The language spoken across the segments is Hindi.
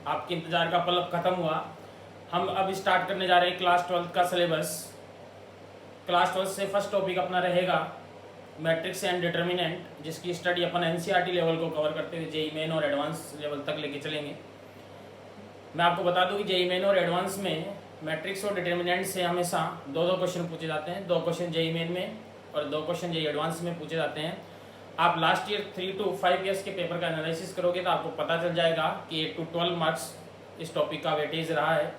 आपके इंतज़ार का पल अब ख़त्म हुआ। हम अब स्टार्ट करने जा रहे हैं क्लास 12 का सिलेबस। क्लास 12 से फर्स्ट टॉपिक अपना रहेगा मैट्रिक्स एंड डिटर्मिनेंट, जिसकी स्टडी अपन एनसीईआरटी लेवल को कवर करते हुए जेईई मेन और एडवांस लेवल तक लेके चलेंगे। मैं आपको बता दूं कि जेईई मेन और एडवांस में मैट्रिक्स और डिटर्मिनेंट से हमेशा दो क्वेश्चन पूछे जाते हैं। 2 क्वेश्चन जेईई मेन में और 2 क्वेश्चन जेईई एडवांस में पूछे जाते हैं। आप लास्ट ईयर 3 to 5 ईयर्स के पेपर का एनालिसिस करोगे तो आपको पता चल जाएगा कि 8 to 12 मार्क्स इस टॉपिक का वेटेज रहा है।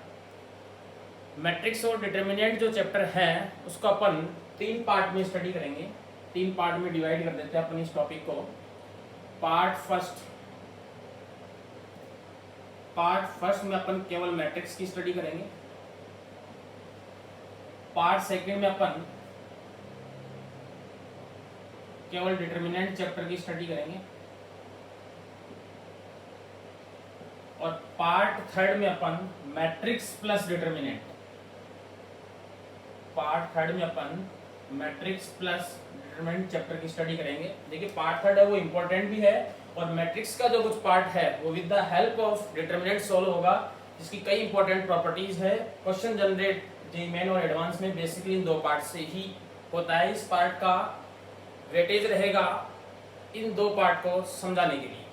मैट्रिक्स और डिटर्मिनेंट जो चैप्टर है उसको अपन 3 पार्ट में स्टडी करेंगे। 3 पार्ट में डिवाइड कर देते हैं अपन इस टॉपिक को। पार्ट फर्स्ट में अपन केवल मैट्रिक्स की स्टडी करेंगे। पार्ट सेकंड में अपन केवल डिटर्मिनेंट चैप्टर की स्टडी करेंगे और पार्ट थर्ड में अपन मैट्रिक्स प्लस डिटर्मिनेंट चैप्टर की स्टडी करेंगे। देखिए पार्ट थर्ड है वो इम्पोर्टेंट भी है और मैट्रिक्स का जो कुछ पार्ट है वो with the help of determinant solve होगा, जिसकी कई इंपॉर्टेंट प्रॉपर्टीज है। क्वेश्चन जनरेट जेईई मेन और एडवांस में बेसिकली इन 2 पार्ट से ही होता है। इस पार्ट का वेटेज रहेगा इन 2 पार्ट को समझाने के लिए।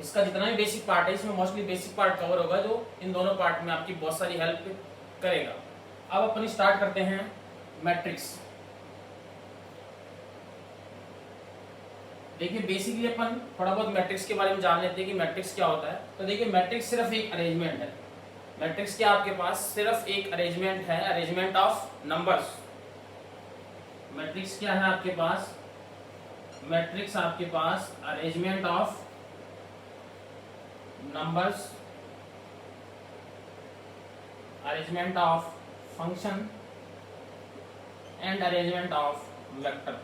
इसका जितना भी बेसिक पार्ट है इसमें मोस्टली बेसिक पार्ट कवर होगा जो इन दोनों पार्ट में आपकी बहुत सारी हेल्प करेगा। अब अपन स्टार्ट करते हैं मैट्रिक्स। देखिए बेसिकली अपन थोड़ा बहुत मैट्रिक्स के बारे में जान लेते हैं कि मैट्रिक्स क्या होता है। तो देखिए मैट्रिक्स सिर्फ एक अरेंजमेंट है। मैट्रिक्स क्या आपके पास सिर्फ एक अरेंजमेंट है, अरेंजमेंट ऑफ नंबर्स। मैट्रिक्स क्या है आपके पास? मैट्रिक्स आपके पास arrangement of numbers, arrangement of function and arrangement of vector.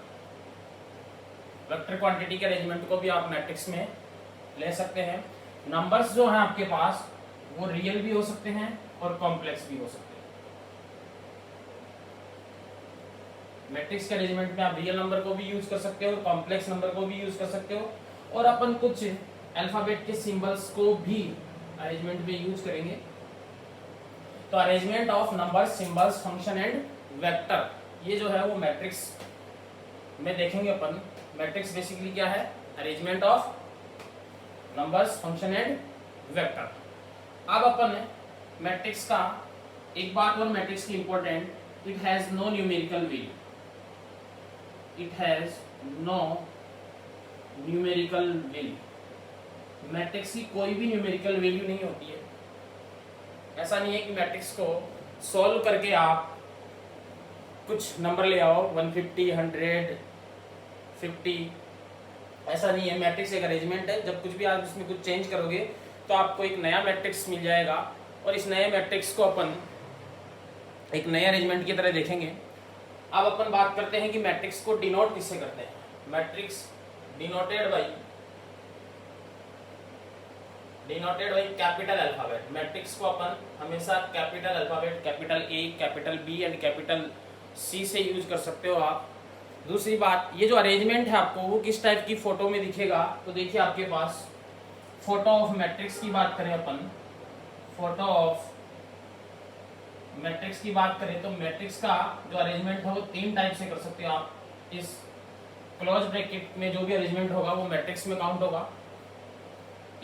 Vector quantity के अरेंजमेंट को भी आप मैट्रिक्स में ले सकते हैं। नंबर्स जो हैं आपके पास वो रियल भी हो सकते हैं और कॉम्प्लेक्स भी हो सकते हैं। मैट्रिक्स के अरेंजमेंट में आप रियल नंबर को भी यूज कर सकते हो, कॉम्प्लेक्स नंबर को भी यूज कर सकते हो और अपन कुछ अल्फाबेट के सिंबल्स को भी अरेंजमेंट में यूज करेंगे। तो arrangement of numbers, symbols, function and vector, ये जो है वो मैट्रिक्स में देखेंगे अपन। मैट्रिक्स बेसिकली क्या है? Arrangement of numbers, function and vector. अब अपन मैट्रिक्स का एक बात और मैट्रिक्स की important, it has no numerical value. It has no numerical value. Matrix की कोई भी न्यूमेरिकल वैल्यू नहीं होती है। ऐसा नहीं है कि मैट्रिक्स को सॉल्व करके आप कुछ नंबर ले आओ 150, 100, 50, ऐसा नहीं है। मैट्रिक्स एक अरेंजमेंट है। जब कुछ भी आप इसमें कुछ चेंज करोगे तो आपको एक नया मैट्रिक्स मिल जाएगा और इस नए मैट्रिक्स को अपन एक नए अरेंजमेंट की तरह देखेंगे। अब अपन बात करते हैं कि मैट्रिक्स को डिनोट किससे करते हैं। Matrix denoted by capital alphabet. Matrix को अपन हमेशा capital alphabet, capital A, capital B and capital C से यूज कर सकते हो आप। दूसरी बात, ये जो अरेंजमेंट है आपको वो किस टाइप की फोटो में दिखेगा, तो देखिए आपके पास फोटो ऑफ मैट्रिक्स की बात करें अपन, फोटो ऑफ मैट्रिक्स की बात करें तो मैट्रिक्स का जो अरेंजमेंट है वो 3 टाइप से कर सकते हो आप। इस क्लोज ब्रैकेट में जो भी अरेंजमेंट होगा वो मैट्रिक्स में काउंट होगा।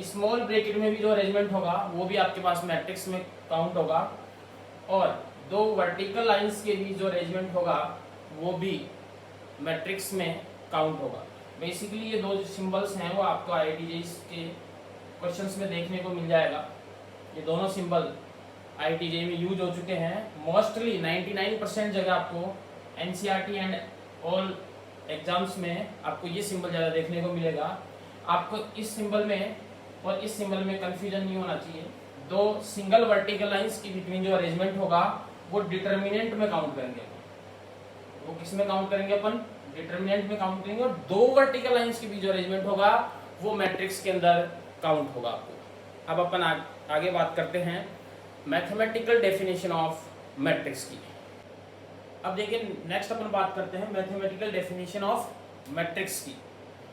स्मॉल ब्रैकेट में भी जो अरेंजमेंट होगा वो भी आपके पास मैट्रिक्स में काउंट होगा और 2 वर्टिकल लाइंस के बीच जो अरेंजमेंट होगा वो भी मैट्रिक्स में काउंट होगा। बेसिकली ये 2 सिंबल्स हैं वो आपको आईआईटी के क्वेश्चंस में देखने को मिल जाएगा। ये दोनों सिंबल आईआईटी में यूज हो चुके हैं। मोस्टली 99% जगह आपको एनसीईआरटी एंड ऑल एग्जाम्स में आपको ये सिंबल ज़्यादा देखने को मिलेगा। आपको इस सिंबल में और इस सिंबल में कंफ्यूजन नहीं होना चाहिए। 2 सिंगल वर्टिकल लाइंस के बिटवीन जो अरेंजमेंट होगा वो डिटर्मिनेंट में काउंट करेंगे। वो किस में काउंट करेंगे अपन? डिटर्मिनेंट में काउंट करेंगे। और 2 वर्टिकल लाइंस के बीच जो अरेंजमेंट होगा वो मैट्रिक्स के अंदर काउंट होगा आपको। अब अपन आगे बात करते हैं मैथमेटिकल डेफिनेशन ऑफ मैट्रिक्स की। अब देखिए नेक्स्ट अपन बात करते हैं मैथमेटिकल डेफिनेशन ऑफ मैट्रिक्स की।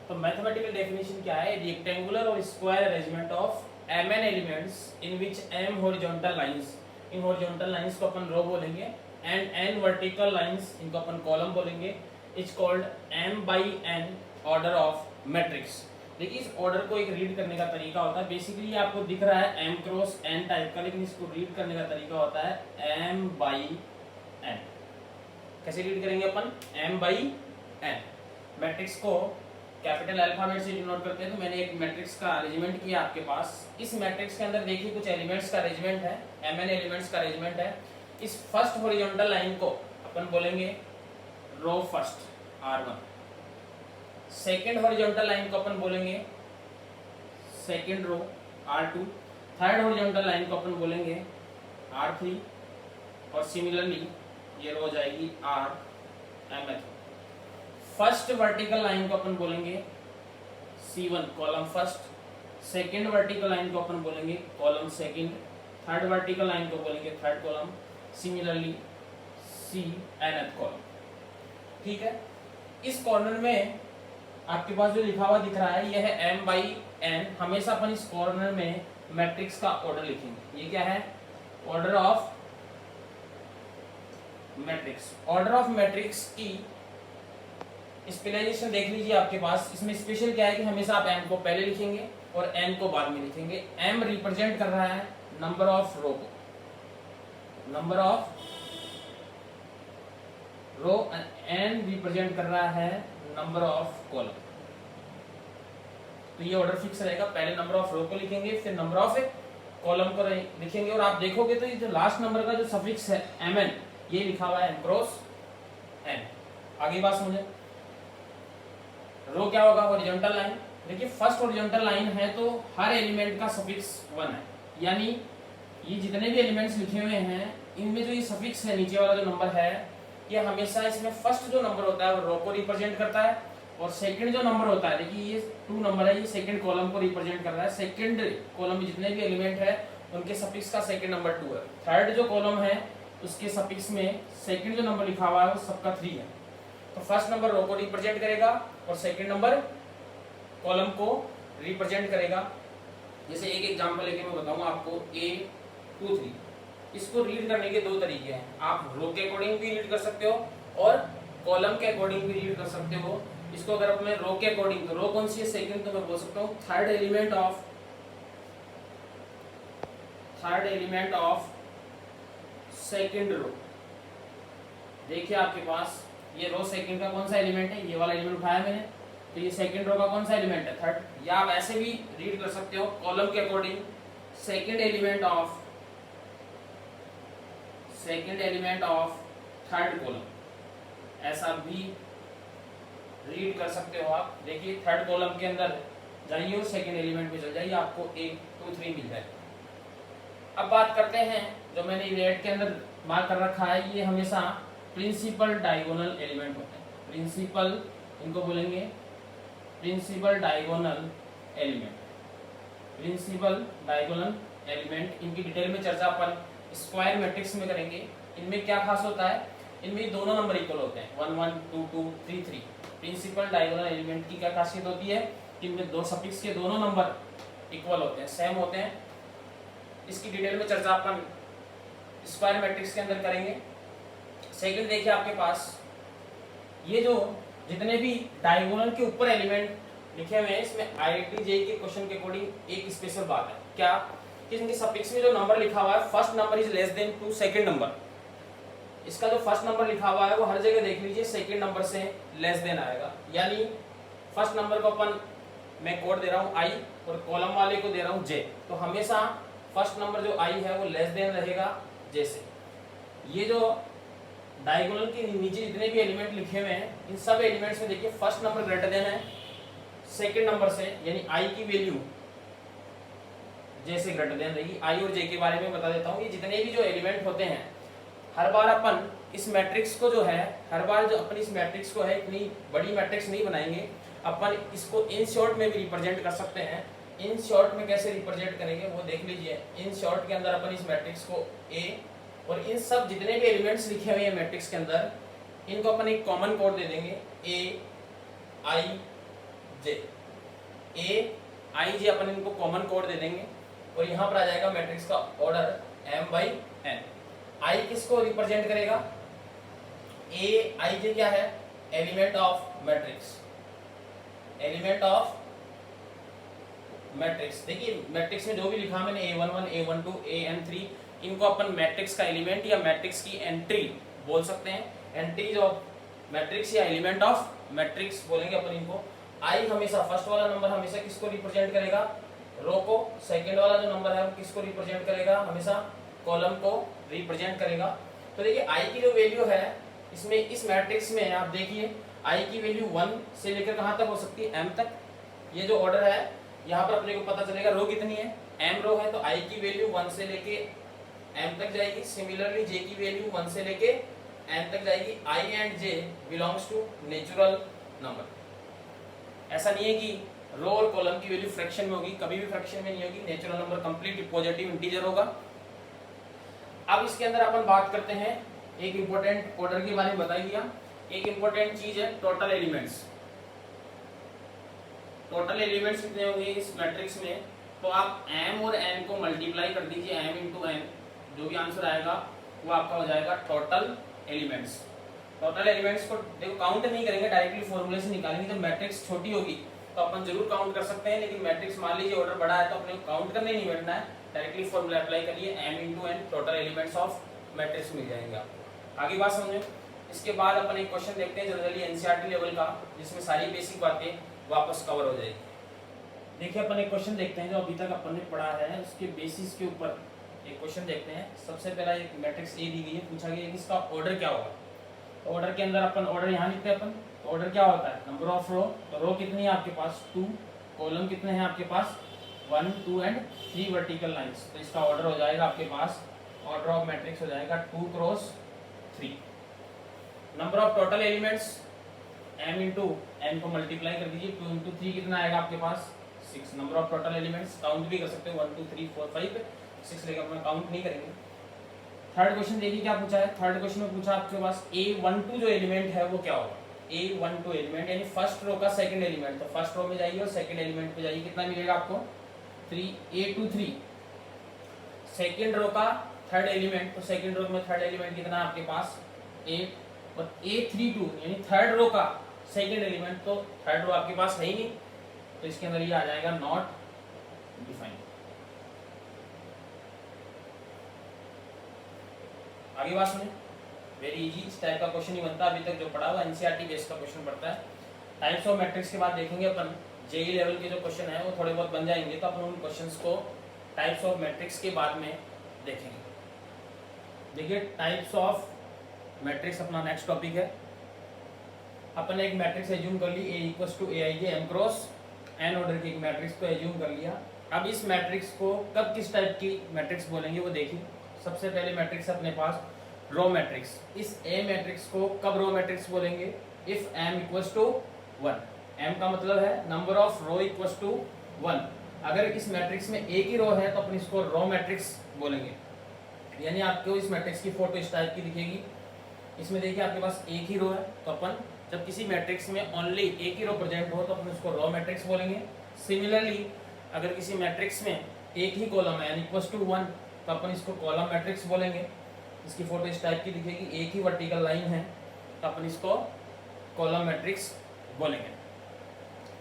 तो मैथमेटिकल डेफिनेशन क्या है? रेक्टेंगुलर और square arrangement of mn elements in which m horizontal lines, in horizontal lines को अपन रो बोलेंगे, एंड n वर्टिकल लाइंस इनको अपन कॉलम बोलेंगे, is called m by n order of matrix. देखिए इस ऑर्डर को एक रीड करने का तरीका होता है, बेसिकली आपको दिख रहा है m क्रॉस n टाइप का, लेकिन इसको रीड करने का तरीका होता है m by n। कैसे रीड करेंगे अपन? m by n। मैट्रिक्स को कैपिटल अल्फाबेट से डिनोट करते हैं, तो मैंने एक मैट्रिक्स का अरेंजमेंट किया आपके पास। इस मैट्रिक्स के अंदर देखिए कुछ एलिमेंट्स का अरेंजमेंट है, mn एलिमेंट्स का अरेंजमेंट है। इस फर्स्ट हॉरिजॉन्टल लाइन को अपन बोलेंगे row first r1, second horizontal line को अपन बोलेंगे second row r2, third horizontal line को अपन बोलेंगे r3, और सिमिलरली ये रो हो जाएगी rmth। फर्स्ट वर्टिकल लाइन को अपन बोलेंगे C1 column first, second vertical line को अपन बोलेंगे column second, third vertical line को बोलेंगे third column, similarly Cnth column. ठीक है, इस कॉर्नर में आपके पास जो लिखा हुआ दिख रहा है यह है m by n। हमेशा अपन इस कॉर्नर में मैट्रिक्स का ऑर्डर लिखेंगे। ये क्या है? Order of matrix. Order of matrix की स्पेशलाइजेशन देख लीजिए आपके पास। इसमें स्पेशल क्या है कि हमेशा आप m को पहले लिखेंगे और n को बाद में लिखेंगे। m रिप्रेजेंट कर रहा है नंबर ऑफ रो को, number of row, n represent कर रहा है नंबर ऑफ कॉलम। तो ये ऑर्डर फिक्स रहेगा, पहले नंबर ऑफ रो को लिखेंगे, फिर नंबर ऑफ कॉलम को लिखेंगे। और आप देखोगे तो ये जो लास्ट नंबर का जो सफिक्स है mn, ये लिखा हुआ है m क्रॉस n। आगे बात समझे। रो क्या होगा? Horizontal line. देखिए फर्स्ट हॉरिजॉन्टल लाइन है तो हर एलिमेंट का सफिक्स 1 है, यानी ये जितने भी एलिमेंट्स लिखे हुए हैं इनमें जो ये सफिक्स है नीचे वाला जो नंबर है, ये हमेशा इसमें फर्स्ट जो नंबर होता है वो रो को रिप्रेजेंट करता है, और सेकंड जो नंबर होता है, देखिए ये 2 नंबर है, ये सेकंड कॉलम को रिप्रेजेंट कर रहा है। सेकंड कॉलम में जितने भी एलिमेंट है उनके सफिक्स का सेकंड नंबर 2 है। थर्ड जो कॉलम है उसके सफिक्स में सेकंड जो नंबर लिखा हुआ है वो सबका 3 है। तो फर्स्ट नंबर रो को रिप्रेजेंट करेगा और सेकंड नंबर कॉलम को रिप्रेजेंट करेगा। जैसे एक एग्जांपल लेके मैं बताऊंगा आपको, A23। इसको रीड करने के 2 तरीके हैं। आप रो के अकॉर्डिंग भी रीड कर सकते हो और कॉलम के अकॉर्डिंग भी रीड कर सकते हो। इसको अगर मैं रो के अकॉर्डिंग, तो रो कौन सी है? सेकंड। तो मैं बोल सकता हूँ third element of second row. देखिए आपके पास ये रो सेकंड का कौन सा एलिमेंट है? ये वाला एलिमेंट उठाया मैंने, तो ये सेकंड रो का कौन सा एलिमेंट है? थर्ड। या आप ऐसे भी रीड कर सकते हो कॉलम के according, second element of third column, ऐसा भी रीड कर सकते हो आप। देखिए थर्ड कॉलम के अंदर जाइए और सेकंड एलिमेंट में चल जाइए, आपको 1 2 3 मिल जाए। अब बात करते हैं जो मैंने रेड के अंदर मार्क कर रखा है, ये हमेशा प्रिंसिपल डायगोनल एलिमेंट होते हैं। प्रिंसिपल, इनको बोलेंगे प्रिंसिपल डायगोनल एलिमेंट। इनकी डिटेल में चर्चा अपन स्क्वायर मैट्रिक्स में करेंगे। इनमें क्या खास होता है? इनमें दोनों नंबर इक्वल होते हैं, 1 1 2 2 3 3। प्रिंसिपल डायगोनल एलिमेंट की क्या खासियत होती है? इनमें दो सफिक्स के दोनों नंबर इक्वल होते हैं, सेम होते हैं। इसकी डिटेल में चर्चा अपन स्क्वायर मैट्रिक्स के अंदर करेंगे। सेकंड देखिए आपके पास ये जो जितने भी डायगोनल के ऊपर एलिमेंट लिखे हुए हैं, इसमें IIT JEE के क्वेश्चन के अकॉर्डिंग एक स्पेशल बात है। क्या कि इनके सफिक्स में जो नंबर लिखा हुआ है, first number is less than to second number. इसका जो फर्स्ट नंबर लिखा हुआ है वो हर जगह देख लीजिए सेकंड नंबर से लेस देन आएगा। यानी फर्स्ट नंबर को अपन, मैं कोड दे रहा हूँ I और कॉलम वाले को दे रहा हूँ J, तो हमेशा फर्स्ट नंबर जो I है वो लेस देन रहेगा J से। ये जो डायगोनल के नीचे जितने भी एलिमेंट लिखे हुए हैं, इन सब एलिमेंट्स में देखिए फर्स्ट नंबर ग्रेटर देन है सेकंड नंबर से, यानी I की वैल्यू J से ग्रेटर देन रहेगी। I और J के बारे में बता देता हूँ। ये जितने भी जो एलिमेंट होते हैं, हर बार अपन इस मैट्रिक्स को जो है, हर बार जो अपन इस मैट्रिक्स को है, इतनी बड़ी मैट्रिक्स नहीं बनाएंगे अपन, इसको इन शॉर्ट में भी रिप्रेजेंट कर सकते हैं। इन शॉर्ट में कैसे रिप्रेजेंट करेंगे वो देख लीजिए। इन शॉर्ट के अंदर अपन इस मैट्रिक्स को A और इन सब जितने भी एलिमेंट्स लिखे हुए हैं मैट्रिक्स के अंदर, इनको अपन एक कॉमन कोड दे देंगे A I J। अपन इनको कॉमन कोड दे देंगे। और यहाँ पर आ जाएगा मैट्रिक्स का ऑर्डर m/n। आई किसको रिप्रेजेंट करेगा? ए आई जे क्या है? Element of matrix, element of matrix. देखिए मैट्रिक्स में जो भी लिखा मैंने A11, A12, AN3, इनको अपन मैट्रिक्स का एलिमेंट या मैट्रिक्स की एंट्री बोल सकते हैं। एंट्रीज ऑफ मैट्रिक्स या एलिमेंट ऑफ मैट्रिक्स बोलेंगे अपन इनको। आई हमेशा फर्स्ट वाला नंबर हमेशा किसको रिप्रेजेंट करेगा? रो को। सेकंड वाला जो नंबर है वो किसको रिप्रेजेंट करेगा? हमेशा कॉलम को रिप्रेजेंट करेगा। तो देखिए आई की जो वैल्यू है इसमें, इस मैट्रिक्स में आप देखिए आई की वैल्यू 1 से लेकर कहाँ तक हो सकती है? m तक। ये जो ऑर्डर है यहाँ पर अपने को पता चलेगा रो कितनी है? m रो है, तो i की वैल्यू 1 से लेके m तक जाएगी। सिमिलरली j की वैल्यू 1 से लेके n तक जाएगी। i and j belongs to natural number. ऐसा नहीं है कि रो और कॉलम की वैल्यू फ्रैक्शन में होगी, कभी भी फ्रैक्शन में नहीं होगी। Natural number complete positive integer होगा। अब इसके अंदर अपन बात करते हैं एक इंपॉर्टेंट ऑर्डर के बारे में बता दिया। एक इंपॉर्टेंट चीज है टोटल एलिमेंट्स। टोटल एलिमेंट्स कितने होंगे इस मैट्रिक्स में? तो आप m और n को मल्टीप्लाई कर दीजिए, m इंटू n, जो भी आंसर आएगा वो आपका हो जाएगा टोटल एलिमेंट्स। टोटल एलिमेंट्स को देखो काउंट नहीं करेंगे, डायरेक्टली फॉर्मूले से निकालेंगे। जब मैट्रिक्स छोटी होगी तो अपन जरूर काउंट कर सकते हैं, लेकिन मैट्रिक्स मान लीजिए ऑर्डर बड़ा है तो अपने को काउंट करने नहीं बैठना है, डायरेक्टली फॉर्मूला अप्लाई करिए, m into n total elements of matrix मिल जाएंगे आपको। आगे बात समझो। इसके बाद अपन एक क्वेश्चन देखते हैं जनरली एनसीईआरटी लेवल का, जिसमें सारी बेसिक बातें वापस कवर हो जाएगी। देखिए अपन एक क्वेश्चन देखते हैं जो अभी तक अपन ने पढ़ा है, उसके बेसिस के ऊपर एक क्वेश्चन देखते हैं। सबसे पहला एक मैट्रिक्स ए दी गई है, पूछा गया है कि इसका ऑर्डर क्या होगा। तो ऑर्डर के अंदर अपन ऑर्डर यहाँ लिखते हैं अपन। तो ऑर्डर क्या होता है? नंबर ऑफ रो। तो रो कितनी है आपके पास? 2। कॉलम कितने हैं आपके पास? 1, 2 एंड 3 वर्टिकल लाइंस। तो इसका ऑर्डर हो जाएगा आपके पास, ऑर्डर ऑफ मैट्रिक्स हो जाएगा 2 cross 3। Number of total elements m into n को मल्टीप्लाई कर दीजिए, 2 इंटू 3 कितना आएगा आपके पास? 6। Number of total elements count भी कर सकते हो, 1 2 3 4 5 6 लेकर अपना काउंट नहीं करेंगे। थर्ड क्वेश्चन देखिए क्या पूछा है। थर्ड क्वेश्चन में पूछा आपके पास A12 जो एलिमेंट है वो क्या होगा? A12 एलिमेंट यानी फर्स्ट रो का सेकंड एलिमेंट। तो फर्स्ट रो में जाइए और सेकंड एलिमेंट पे जाइए, कितना मिलेगा आपको? 3। A23 सेकंड रो का थर्ड एलिमेंट। तो सेकंड रो में थर्ड एलिमेंट कितना है आपके पास? 8। और A32 यानी थर्ड रो का सेकंड एलिमेंट, तो थर्ड रो आपके पास है ही नहीं, तो इसके अंदर ये आ जाएगा नॉट डिफाइंड। आगे बात सुने, वेरी इजी, इस टाइप का क्वेश्चन ही बनता है। अभी तक जो पढ़ा हुआ एनसीईआरटी बेस का क्वेश्चन पड़ता है। टाइप्स ऑफ मैट्रिक्स के बाद देखेंगे अपन जेईई लेवल के जो क्वेश्चन है वो थोड़े बहुत बन जाएंगे, तो अपन उन क्वेश्चंस को टाइप्स ऑफ मैट्रिक्स के बाद में देखेंगे। देखिए टाइप्स ऑफ मैट्रिक्स अपना नेक्स्ट टॉपिक है। अपन एक मैट्रिक्स एज्यूम कर ली, A equals to Aij m cross n order की एक मैट्रिक्स को एज्यूम कर लिया। अब इस मैट्रिक्स को कब किस टाइप की मैट्रिक्स बोलेंगे वो देखिए। सबसे पहले मैट्रिक्स अपने पास रो मैट्रिक्स। इस A मैट्रिक्स को कब रो मैट्रिक्स बोलेंगे? If m equals to 1। m का मतलब है number of row equals to 1। अगर इस मैट्रिक्स में एक ही रो है तो अपन इसको रो मैट्रिक्स बोलेंगे। यानी आपको इस मैट्रिक्स की फोटो इस टाइप की दिखेगी। इसमें देखिए आपके पास एक ही रो है, तो अपन जब किसी मैट्रिक्स में ओनली एक ही रो प्रेजेंट हो तो अपन उसको रो मैट्रिक्स बोलेंगे। सिमिलरली अगर किसी मैट्रिक्स में एक ही कॉलम है यानी इक्वल्स टू 1 तो अपन इसको कॉलम मैट्रिक्स बोलेंगे। इसकी फोटो इस टाइप की दिखेगी, एक ही वर्टिकल लाइन है तो अपन इसको कॉलम मैट्रिक्स बोलेंगे।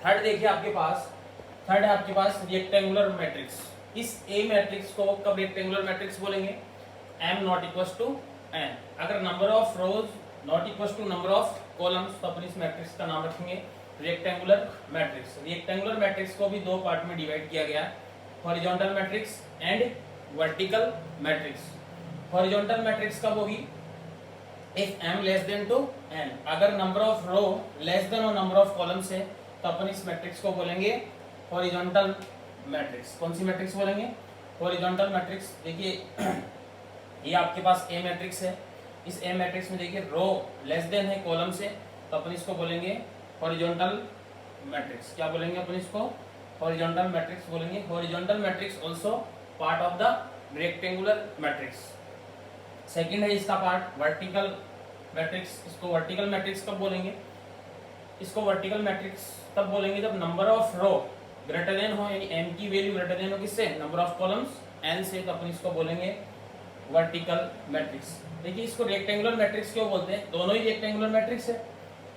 थर्ड देखिए आपके पास, थर्ड है आपके पास रेक्टेंगुलर मैट्रिक्स। इस A मैट्रिक्स को कब रेक्टेंगुलर मैट्रिक्स बोलेंगे? m not equals to n। अगर number of rows not equals to number of columns तो अपन इस मैट्रिक्स का नाम रखेंगे रेक्टेंगुलर मैट्रिक्स। रेक्टेंगुलर मैट्रिक्स को भी दो पार्ट में डिवाइड किया गया है, horizontal matrix and vertical matrix. Horizontal matrix कब होगी? If m less than to n। अगर number of row less than और नंबर ऑफ कॉलम्स है तो अपन इस मैट्रिक्स को बोलेंगे हॉरिजॉन्टल मैट्रिक्स। कौन सी मैट्रिक्स बोलेंगे? Horizontal matrix. देखिए ये आपके पास A मैट्रिक्स है, इस A मैट्रिक्स में देखिए रो लेस देन है कॉलम से तो अपन इसको बोलेंगे हॉरिजॉन्टल मैट्रिक्स। क्या बोलेंगे अपन इसको? हॉरिजॉन्टल मैट्रिक्स बोलेंगे। Horizontal matrix also part of the rectangular matrix. Second है इसका पार्ट वर्टिकल मैट्रिक्स। इसको वर्टिकल मैट्रिक्स कब बोलेंगे? इसको वर्टिकल मैट्रिक्स तब बोलेंगे जब number of row greater than हो, यानी m की वैल्यू ग्रेटर देन हो किससे, नंबर ऑफ कॉलम्स n से, तो अपन इसको बोलेंगे वर्टिकल मैट्रिक्स। देखिए इसको रेक्टेंगुलर मैट्रिक्स क्यों बोलते हैं, दोनों ही रेक्टेंगुलर मैट्रिक्स है।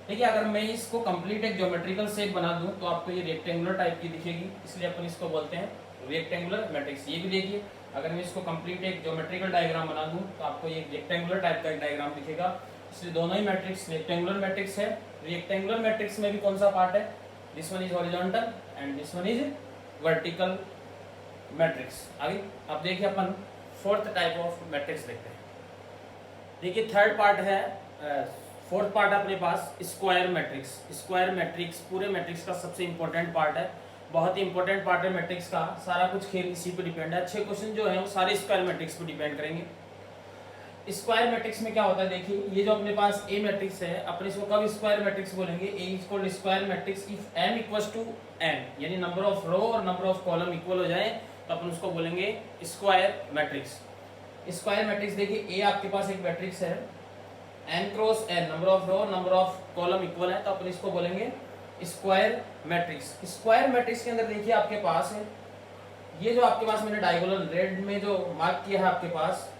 देखिए अगर मैं इसको कंप्लीट एक ज्योमेट्रिकल शेप बना दूं तो आपको ये रेक्टेंगुलर टाइप की दिखेगी, इसलिए अपन इसको बोलते हैं रेक्टेंगुलर मैट्रिक्स। ये भी देखिए अगर मैं इसको कंप्लीट एक ज्योमेट्रिकल डायग्राम बना दूं तो आपको ये रेक्टेंगुलर टाइप का एक डायग्राम दिखेगा, इसलिए दोनों ही मैट्रिक्स रेक्टेंगुलर मैट्रिक्स है। रेक्टेंगुलर मैट्रिक्स में भी कौन सा पार्ट है, this one is horizontal and this one is vertical matrix. आगे अब देखिए अपन फोर्थ टाइप ऑफ मैट्रिक्स देखते हैं। देखिए थर्ड पार्ट है, फोर्थ पार्ट अपने पास स्क्वायर मैट्रिक्स। स्क्वायर मैट्रिक्स पूरे मैट्रिक्स का सबसे इंपॉर्टेंट पार्ट है, बहुत ही इंपॉर्टेंट पार्ट है मैट्रिक्स का, सारा कुछ खेल इसी पे डिपेंड है। अच्छे क्वेश्चन जो है वो सारे स्क्वायर मैट्रिक्स पे डिपेंड करेंगे। स्क्वायर मैट्रिक्स में क्या होता है, देखिए ये जो अपने पास ए मैट्रिक्स है, अपने इसको कब स्क्वायर मैट्रिक्स बोलेंगे, A is called square matrix if m equals to n, यानी नंबर ऑफ रो और नंबर ऑफ कॉलम इक्वल हो जाए तो अपन उसको बोलेंगे स्क्वायर मैट्रिक्स। स्क्वायर मैट्रिक्स देखिए ए आपके पास एक मैट्रिक्स है, n cross n, number of row number of column equal है, तो अपन इसको बोलेंगे स्क्वायर मैट्रिक्स। स्क्वायर मैट्रिक्स के अंदर देखिए आपके पास है, ये जो आपके पास मैंने डायगोनल रेड में जो मार्क किया है आपके पास,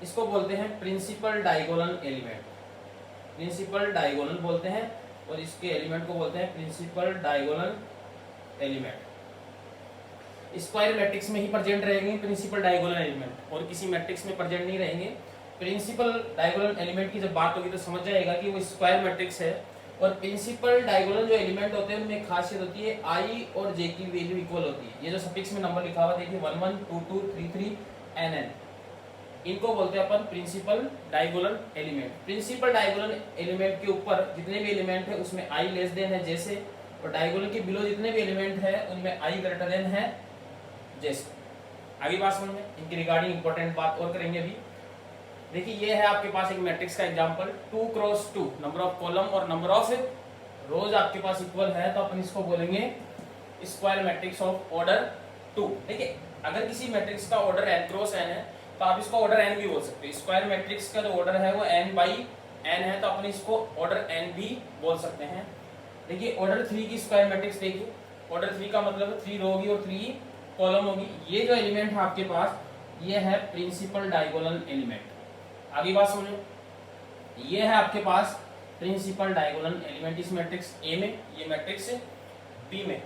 इसको बोलते हैं principal diagonal element, principal diagonal बोलते हैं, और इसके एलिमेंट को बोलते हैं principal diagonal element. Square matrix में ही प्रेजेंट रहेंगे प्रिंसिपल डायगोनल एलिमेंट, और किसी मैट्रिक्स में प्रेजेंट नहीं रहेंगे। प्रिंसिपल डायगोनल एलिमेंट की जब बात होगी तो समझ जाएगा कि वो स्क्वायर मैट्रिक्स है। और प्रिंसिपल डायगोनल जो एलिमेंट होते हैं उनमें खासियत होती है i और j की वैल्यू इक्वल होती है। ये जो सफिक्स में नंबर लिखा हुआ देखिए 1 1 2 2 3 3 nn, इनको बोलते हैं अपन principal diagonal element. Principal diagonal element के ऊपर जितने भी एलिमेंट है उसमें i लेस देन है जैसे, और डायगोनल के बिलो जितने भी एलिमेंट है उनमें i ग्रेटर देन है जैसे। आगे बात समझ में, इनकी रिगार्डिंग इंपॉर्टेंट बात और करेंगे अभी। देखिए ये है आपके पास एक मैट्रिक्स का example 2 cross 2, number of column और नंबर ऑफ रोज आपके पास इक्वल है, तो अपन इसको बोलेंगे स्क्वायर मैट्रिक्स ऑफ ऑर्डर 2। देखिए अगर किसी मैट्रिक्स का ऑर्डर n क्रॉस n है तो आप इसको ऑर्डर n भी बोल सकते हैं। स्क्वायर मैट्रिक्स का जो ऑर्डर है वो n बाई n है, तो अपन इसको ऑर्डर n भी बोल सकते हैं। देखिए ऑर्डर 3 की स्क्वायर मैट्रिक्स देखिए, ऑर्डर 3 का मतलब 3 रो होगी और 3 कॉलम होगी। ये जो एलिमेंट है आपके पास ये है प्रिंसिपल डायगोनल एलिमेंट। आगे बात समझो, ये है आपके पास प्रिंसिपल डायगोनल एलिमेंट इस मैट्रिक्स ए में, ये मैट्रिक्स बी में।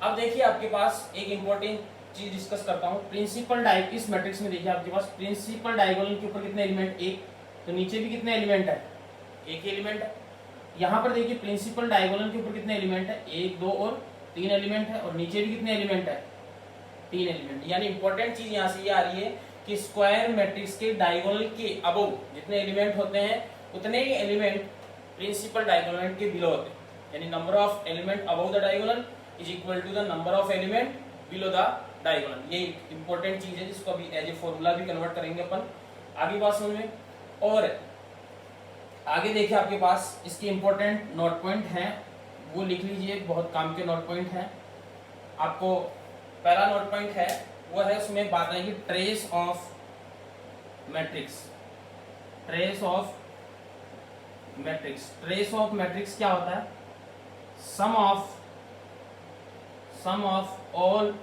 अब देखिए आपके पास एक इंपॉर्टेंट चीज डिस्कस करता हूँ, प्रिंसिपल डायग इस मैट्रिक्स में देखिए आपके पास प्रिंसिपल डायगोनल के ऊपर कितने एलिमेंट, एक, तो नीचे भी कितने एलिमेंट है, एक ही एलिमेंट है। यहाँ पर देखिए प्रिंसिपल डायगोनल के ऊपर कितने एलिमेंट है, 1 2 और 3 एलिमेंट है, और नीचे भी कितने एलिमेंट है, 3 एलिमेंट। यानी इंपॉर्टेंट चीज यहाँ से ये आ रही है कि स्क्वायर मैट्रिक्स के डायगोनल के अबव जितने एलिमेंट होते हैं उतने ही एलिमेंट प्रिंसिपल डायगोनल के बिलो होते हैं, यानी number of element above the diagonal is equal to the number of element below the diagonal. ये इंपॉर्टेंट चीज है जिसको अभी एज ए फॉर्मूला भी कन्वर्ट करेंगे अपन। आगे बात समझ में, और आगे देखिए आपके पास इसके इंपॉर्टेंट नोट पॉइंट हैं, वो लिख लीजिए, बहुत काम के नोट पॉइंट हैं। आपको पहला नोट पॉइंट है वो है, उसमें बात आएगी trace of matrix. Trace of matrix, trace of matrix क्या होता है, sum of all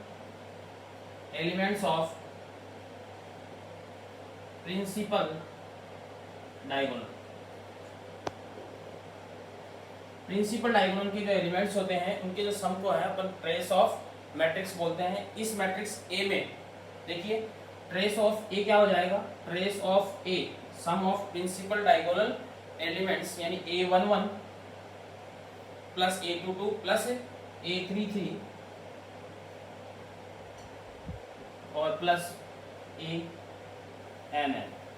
elements of principal diagonal. Principal diagonal के जो एलिमेंट्स होते हैं उनके जो सम को है अपन ट्रेस ऑफ मैट्रिक्स बोलते हैं। इस मैट्रिक्स ए में देखिए ट्रेस ऑफ ए क्या हो जाएगा, trace of A sum of principal diagonal elements, यानी A11 plus A22 plus A33 और प्लस ANN,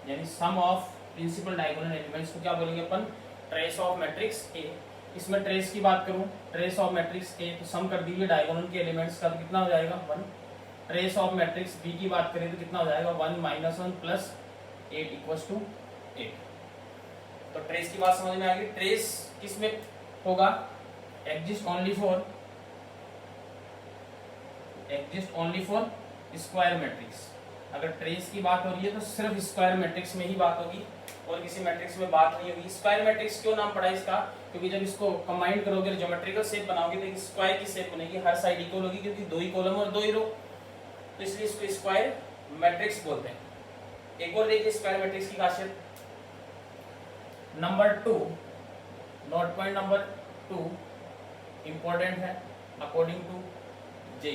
यानी सम ऑफ प्रिंसिपल डायगोनल एलिमेंट्स को क्या बोलेंगे अपन, ट्रेस ऑफ मैट्रिक्स ए। इसमें ट्रेस की बात करूं, ट्रेस ऑफ मैट्रिक्स ए तो सम कर दीजिए डायगोनल के एलिमेंट्स का, तो कितना हो जाएगा 1। ट्रेस ऑफ मैट्रिक्स बी की बात करें तो कितना हो जाएगा 1 - 1 प्लस 8 इक्वल्स टू 8। तो ट्रेस की बात समझ में आ गई। ट्रेस किस में होगा, exist only for square matrix. अगर ट्रेस की बात हो रही है तो सिर्फ स्क्वायर मैट्रिक्स में ही बात होगी और किसी मैट्रिक्स में बात नहीं होगी। स्क्वायर मैट्रिक्स क्यों नाम पड़ा इसका, क्योंकि जब इसको कंबाइन करोगे ज्योमेट्रिकल शेप बनाओगे तो स्क्वायर की शेप बनेगी, हर साइड इक्वल होगी क्योंकि 2 ही कॉलम और 2 ही रो, तो इसलिए इसको स्क्वायर मैट्रिक्स बोलते हैं। एक और देखिए स्क्वायर मैट्रिक्स की खासियत। Number 2, note point number 2 important है अकॉर्डिंग टू जे।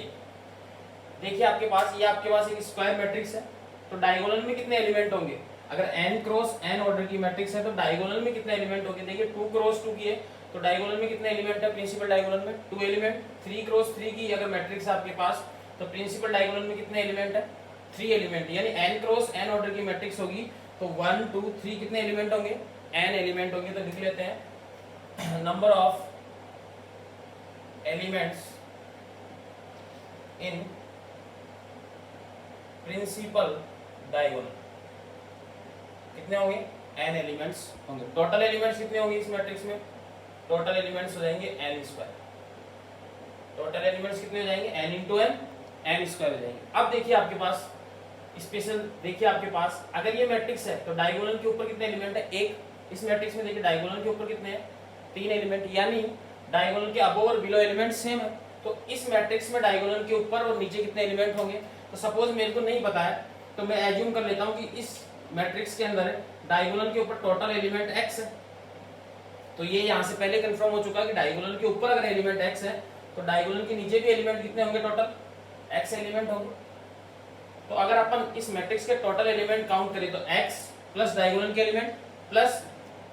देखिए आपके पास एक स्क्वायर मैट्रिक्स है, तो डायगोनल में कितने एलिमेंट होंगे? अगर n क्रॉस n ऑर्डर की मैट्रिक्स है तो डायगोनल में कितने एलिमेंट होंगे? देखिए 2 क्रॉस 2 की है तो डायगोनल में कितने एलिमेंट है? प्रिंसिपल डायगोनल में 2 एलिमेंट। 3 क्रॉस 3 की अगर मैट्रिक्स है आपके पास तो प्रिंसिपल डायगोनल में कितने एलिमेंट है? 3 एलिमेंट। यानी n क्रॉस n ऑर्डर की मैट्रिक्स होगी तो 1 2 3 कितने एलिमेंट होंगे? n एलिमेंट होंगे। तो लिख लेते हैं number of elements in principle diagonal कितने होंगे? n एलिमेंट्स होंगे। टोटल एलिमेंट्स कितने होंगे इस मैट्रिक्स में? टोटल एलिमेंट्स हो जाएंगे n स्क्वायर। टोटल एलिमेंट्स कितने हो जाएंगे? n into n, n square हो जाएंगे। अब देखिए आपके पास स्पेशल, देखिए आपके पास अगर ये मैट्रिक्स है तो डायगोनल के ऊपर कितने एलिमेंट है? 1। इस मैट्रिक्स में देखिए डायगोनल के ऊपर कितने हैं? 3 एलिमेंट, यानी डायगोनल के अबव और बिलो एलिमेंट सेम है। तो इस मैट्रिक्स में डायगोनल के ऊपर और नीचे कितने एलिमेंट होंगे? तो सपोज मेरे को नहीं पता है तो मैं एज्यूम कर लेता हूँ कि इस मैट्रिक्स के अंदर डायगोनल के ऊपर टोटल एलिमेंट x है। तो ये यहाँ से पहले कंफर्म हो चुका है कि डायगोनल के ऊपर अगर एलिमेंट x है तो डायगोनल के नीचे भी एलिमेंट कितने होंगे? टोटल x एलिमेंट होंगे। तो अगर अपन इस मैट्रिक्स के टोटल एलिमेंट काउंट करें तो x प्लस डायगोनल के element plus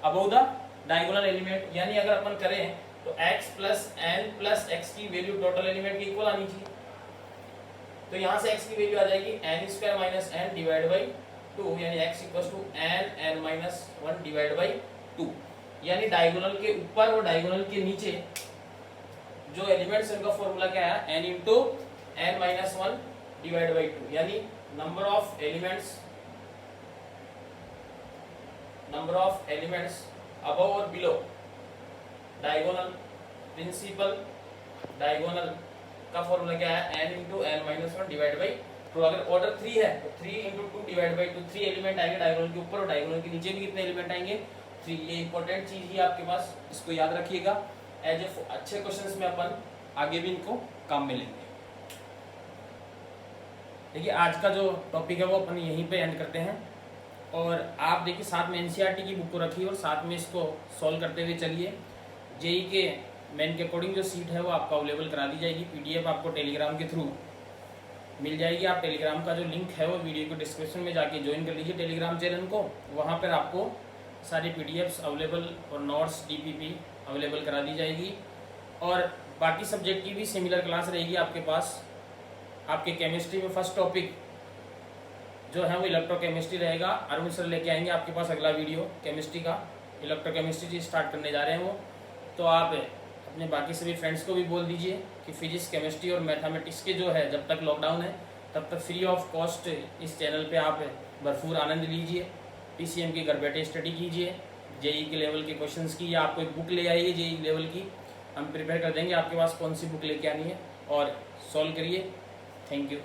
above the diagonal element, यानी अगर अपन करें तो x plus n plus x की वैल्यू टोटल एलिमेंट की इक्वल आनी चाहिए। तो यहाँ से x की वैल्यू आ जाएगी n square minus n divide by 2, यानी x equals to n minus 1 divide by 2। यानी डायगोनल के ऊपर और डायगोनल के नीचे जो एलिमेंट्स हैं उनका फॉर्मूला क्या है? n into n minus 1 divide by 2। यानी नंबर ऑफ एलिमेंट्स अबव और बिलो डायगोनल प्रिंसिपल डायगोनल का फॉर्मूला क्या है? n into n minus 1 divide by 2। अगर ऑर्डर 3 है तो 3 इंटू 2 डिवाइड बाई 2, 3 एलिमेंट आएंगे डायगोनल के ऊपर और डायगोनल के नीचे भी कितने एलिमेंट आएंगे? 3। ये इंपॉर्टेंट चीज ही आपके पास, इसको याद रखिएगा। एज ए अच्छे क्वेश्चंस में अपन आगे भी इनको काम में लेंगे। देखिए आज का जो टॉपिक है वो अपन यहीं पे एंड करते हैं। और आप देखिए साथ में एनसीईआरटी की बुक को रखिए और साथ में इसको सॉल्व करते हुए चलिए। जेई के मेन के अकॉर्डिंग जो सीट है वो आपको अवेलेबल करा दी जाएगी। पीडीएफ आपको टेलीग्राम के थ्रू मिल जाएगी। आप टेलीग्राम का जो लिंक है वो वीडियो को डिस्क्रिप्शन में जाके ज्वाइन कर लीजिए टेलीग्राम चैनल को। वहाँ पर आपको सारी पीडीएफ्स अवेलेबल और नोट्स डीपीपी अवेलेबल करा दी जाएगी। और बाकी सब्जेक्ट की भी सिमिलर क्लास रहेगी आपके पास। आपके केमिस्ट्री में फर्स्ट टॉपिक जो है वो इलेक्ट्रोकेमिस्ट्री रहेगा। अरुण सर लेके आएंगे आपके पास अगला वीडियो केमिस्ट्री का। इलेक्ट्रोकेमिस्ट्री स्टार्ट करने जा रहे हैं वो। तो आप अपने बाकी सभी फ्रेंड्स को भी बोल दीजिए कि फिजिक्स केमिस्ट्री और मैथमेटिक्स के जो है जब तक लॉकडाउन है तब तक फ्री ऑफ कॉस्ट इस चैनल पे आप भरपूर आनंद लीजिए। पीसीएम की घर बैठे स्टडी कीजिए। जेई के लेवल के क्वेश्चंस की, या आपको एक बुक ले आइए जेई लेवल की, हम प्रिपेयर कर देंगे आपके पास कौन सी बुक लेके आनी है और सॉल्व करिए। Thank you.